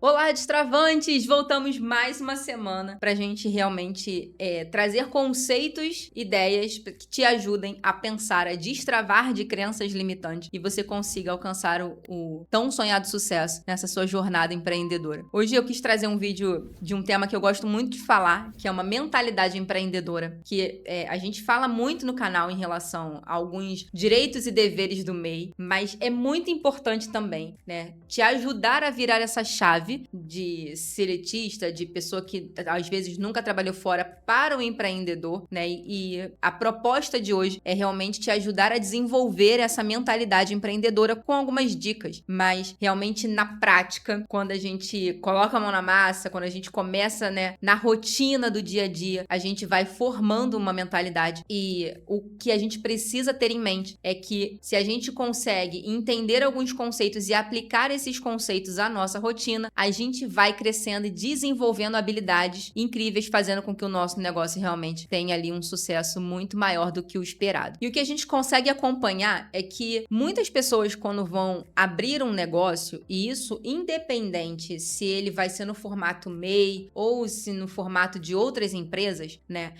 Olá, destravantes! Voltamos mais uma semana para a gente realmente trazer conceitos, ideias que te ajudem a pensar, a destravar de crenças limitantes e você consiga alcançar o tão sonhado sucesso nessa sua jornada empreendedora. Hoje eu quis trazer um vídeo de um tema que eu gosto muito de falar, que é uma mentalidade empreendedora, que a gente fala muito no canal em relação a alguns direitos e deveres do MEI, mas é muito importante também, né, te ajudar a virar essa chave de seletista, de pessoa que às vezes nunca trabalhou fora para o empreendedor, né? E a proposta de hoje é realmente te ajudar a desenvolver essa mentalidade empreendedora com algumas dicas, mas realmente na prática, quando a gente coloca a mão na massa, quando a gente começa, né, na rotina do dia a dia, a gente vai formando uma mentalidade e o que a gente precisa ter em mente é que se a gente consegue entender alguns conceitos e aplicar esses conceitos à nossa rotina, a gente vai crescendo e desenvolvendo habilidades incríveis, fazendo com que o nosso negócio realmente tenha ali um sucesso muito maior do que o esperado. E o que a gente consegue acompanhar é que muitas pessoas, quando vão abrir um negócio, e isso independente se ele vai ser no formato MEI ou se no formato de outras empresas, né?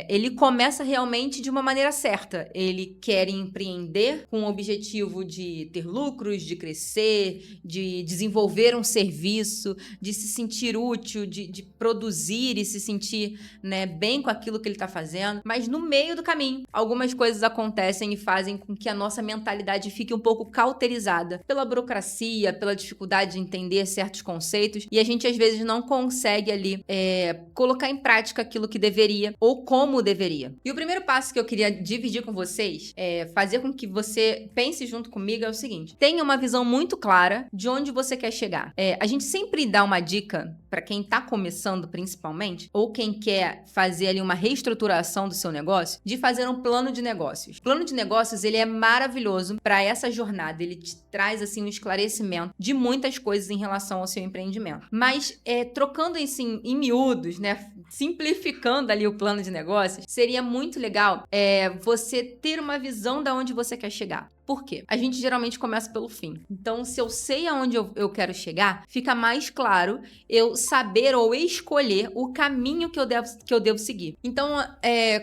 Ele começa realmente de uma maneira certa. Ele quer empreender com o objetivo de ter lucros, de crescer, de desenvolver um serviço, de se sentir útil, de produzir e se sentir, né, bem com aquilo que ele está fazendo. Mas no meio do caminho, algumas coisas acontecem e fazem com que a nossa mentalidade fique um pouco cauterizada pela burocracia, pela dificuldade de entender certos conceitos, e a gente às vezes não consegue ali colocar em prática aquilo que deveria ou como deveria. E o primeiro passo que eu queria dividir com vocês, fazer com que você pense junto comigo, é o seguinte: tenha uma visão muito clara de onde você quer chegar. A gente sempre dá uma dica para quem está começando principalmente, ou quem quer fazer ali uma reestruturação do seu negócio, de fazer um plano de negócios. O plano de negócios, ele é maravilhoso para essa jornada, ele te traz assim um esclarecimento de muitas coisas em relação ao seu empreendimento. Mas trocando assim em miúdos, né, simplificando ali o plano de negócios, seria muito legal você ter uma visão de onde você quer chegar. Por quê? A gente geralmente começa pelo fim. Então, se eu sei aonde eu quero chegar, fica mais claro eu saber ou escolher o caminho que eu devo seguir. Então,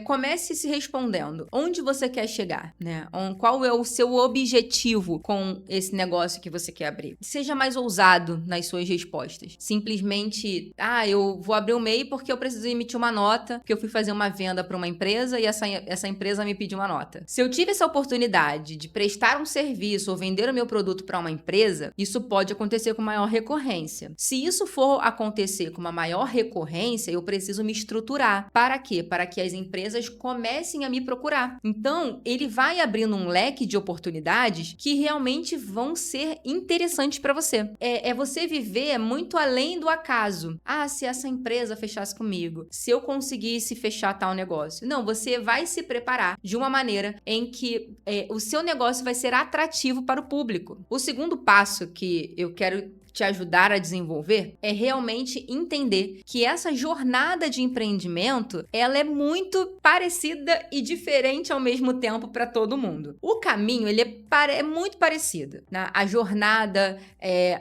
comece se respondendo. Onde você quer chegar, né? Qual é o seu objetivo com esse negócio que você quer abrir? Seja mais ousado nas suas respostas. Simplesmente, eu vou abrir um MEI porque eu preciso emitir uma nota, porque eu fui fazer uma venda para uma empresa e essa empresa me pediu uma nota. Se eu tive essa oportunidade de prestar um serviço ou vender o meu produto para uma empresa, isso pode acontecer com maior recorrência. Se isso for acontecer com uma maior recorrência, eu preciso me estruturar. Para quê? Para que as empresas comecem a me procurar. Então, ele vai abrindo um leque de oportunidades que realmente vão ser interessantes para você. É você viver muito além do acaso. Se essa empresa fechasse comigo, se eu conseguisse fechar tal negócio. Não, você vai se preparar de uma maneira em que o seu negócio vai ser atrativo para o público. O segundo passo que eu quero te ajudar a desenvolver é realmente entender que essa jornada de empreendimento, ela é muito parecida e diferente ao mesmo tempo para todo mundo. O caminho, ele é muito parecido, né? A jornada,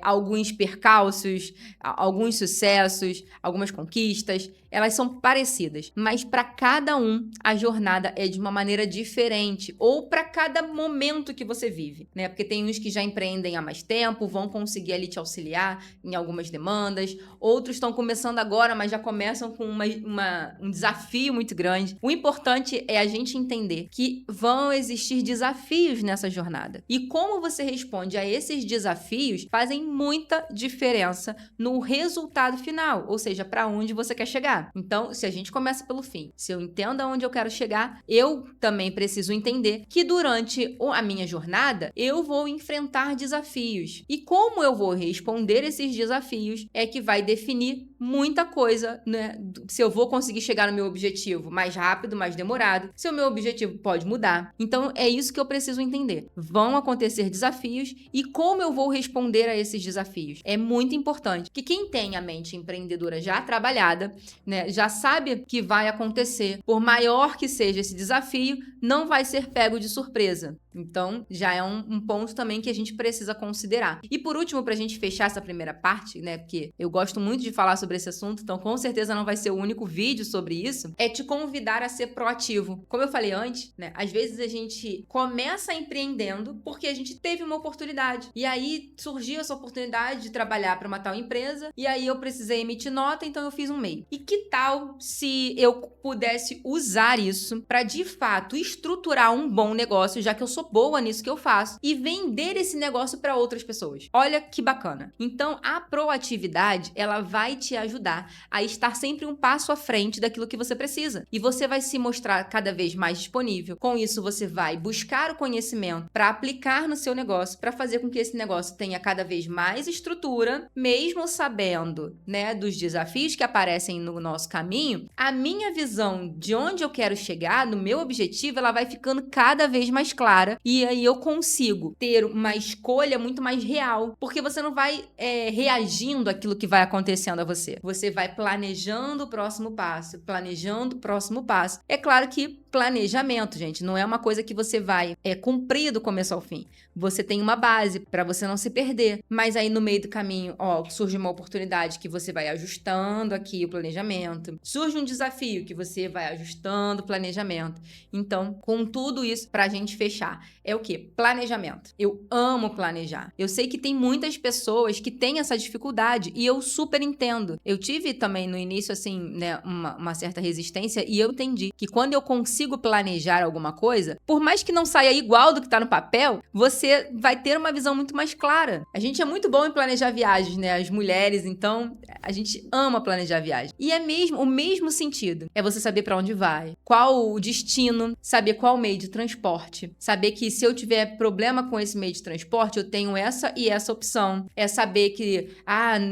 alguns percalços, alguns sucessos, algumas conquistas, elas são parecidas, mas para cada um a jornada é de uma maneira diferente, ou para cada momento que você vive, né? Porque tem uns que já empreendem há mais tempo, vão conseguir ali te auxiliar em algumas demandas, outros estão começando agora, mas já começam com um desafio muito grande. O importante é a gente entender que vão existir desafios nessa jornada, e como você responde a esses desafios fazem muita diferença no resultado final, ou seja, para onde você quer chegar. Então, se a gente começa pelo fim, se eu entendo aonde eu quero chegar, eu também preciso entender que durante a minha jornada, eu vou enfrentar desafios. E como eu vou responder esses desafios é que vai definir muita coisa, né? Se eu vou conseguir chegar no meu objetivo mais rápido, mais demorado, se o meu objetivo pode mudar. Então, é isso que eu preciso entender. Vão acontecer desafios e como eu vou responder a esses desafios. É muito importante que quem tem a mente empreendedora já trabalhada, né, já sabe que vai acontecer, por maior que seja esse desafio, não vai ser pego de surpresa. Então, já é um ponto também que a gente precisa considerar. E por último, pra gente fechar essa primeira parte, né, porque eu gosto muito de falar sobre esse assunto, então com certeza não vai ser o único vídeo sobre isso, é te convidar a ser proativo. Como eu falei antes, né, às vezes a gente começa empreendendo porque a gente teve uma oportunidade. E aí surgiu essa oportunidade de trabalhar para uma tal empresa, e aí eu precisei emitir nota, então eu fiz um MEI. E que tal se eu pudesse usar isso para de fato estruturar um bom negócio, já que eu sou boa nisso que eu faço, e vender esse negócio para outras pessoas? Olha que bacana. Então, a proatividade, ela vai te ajudar a estar sempre um passo à frente daquilo que você precisa. E você vai se mostrar cada vez mais disponível. Com isso, você vai buscar o conhecimento para aplicar no seu negócio, para fazer com que esse negócio tenha cada vez mais estrutura, mesmo sabendo, né, dos desafios que aparecem no nosso caminho. A minha visão de onde eu quero chegar, no meu objetivo, ela vai ficando cada vez mais clara, e aí eu consigo ter uma escolha muito mais real, porque você não vai reagindo àquilo que vai acontecendo a você. Você vai planejando o próximo passo, planejando o próximo passo. É claro que planejamento, gente, não é uma coisa que você vai cumprir do começo ao fim. Você tem uma base para você não se perder, mas aí no meio do caminho, surge uma oportunidade que você vai ajustando aqui o planejamento. Surge um desafio que você vai ajustando o planejamento. Então, com tudo isso, pra gente fechar, é o quê? Planejamento. Eu amo planejar. Eu sei que tem muitas pessoas que têm essa dificuldade e eu super entendo. Eu tive também no início, assim, né, uma certa resistência, e eu entendi que quando eu consigo planejar alguma coisa, por mais que não saia igual do que tá no papel, você vai ter uma visão muito mais clara. A gente é muito bom em planejar viagens, né? As mulheres, então, a gente ama planejar viagem. E é mesmo o mesmo sentido. É você saber pra onde vai, qual o destino, saber qual meio de transporte, saber que se eu tiver problema com esse meio de transporte, eu tenho essa e essa opção. É saber que,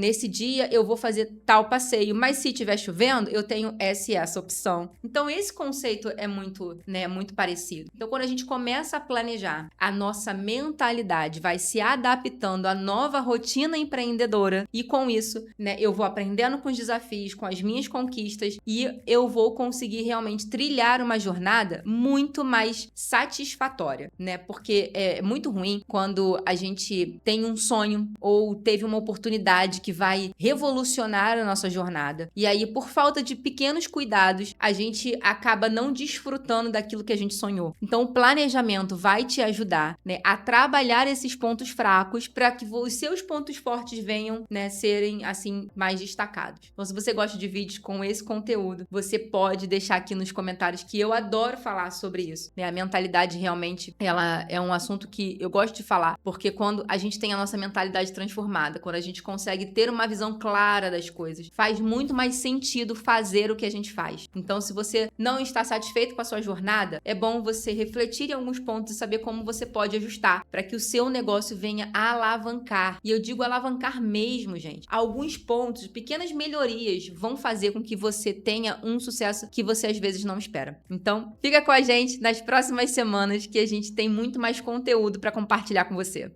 nesse dia eu vou fazer tal passeio, mas se estiver chovendo, eu tenho essa e essa opção. Então, esse conceito é muito parecido. Então, quando a gente começa a planejar, a nossa mentalidade vai se adaptando à nova rotina empreendedora, e com isso, né, eu vou aprendendo com os desafios, com as minhas conquistas, e eu vou conseguir realmente trilhar uma jornada muito mais satisfatória, né? Porque é muito ruim quando a gente tem um sonho ou teve uma oportunidade que vai revolucionar a nossa jornada. E aí, por falta de pequenos cuidados, a gente acaba não desfrutando daquilo que a gente sonhou. Então, o planejamento vai te ajudar, né, a trabalhar esses pontos fracos para que os seus pontos fortes venham, né, serem, assim, mais destacados. Então, se você gosta de vídeos com esse conteúdo, você pode deixar aqui nos comentários, que eu adoro falar sobre isso, né? A mentalidade realmente, ela é um assunto que eu gosto de falar, porque quando a gente tem a nossa mentalidade transformada, quando a gente consegue ter uma visão clara das coisas, faz muito mais sentido fazer o que a gente faz. Então, se você não está satisfeito com a sua jornada, é bom você refletir em alguns pontos e saber como você pode ajustar para que o seu negócio venha a alavancar. E eu digo alavancar mesmo, gente. Alguns pontos, pequenas melhorias vão fazer com que você tenha um sucesso que você às vezes não espera. Então, fica com a gente nas próximas semanas, que a gente tem muito mais conteúdo para compartilhar com você.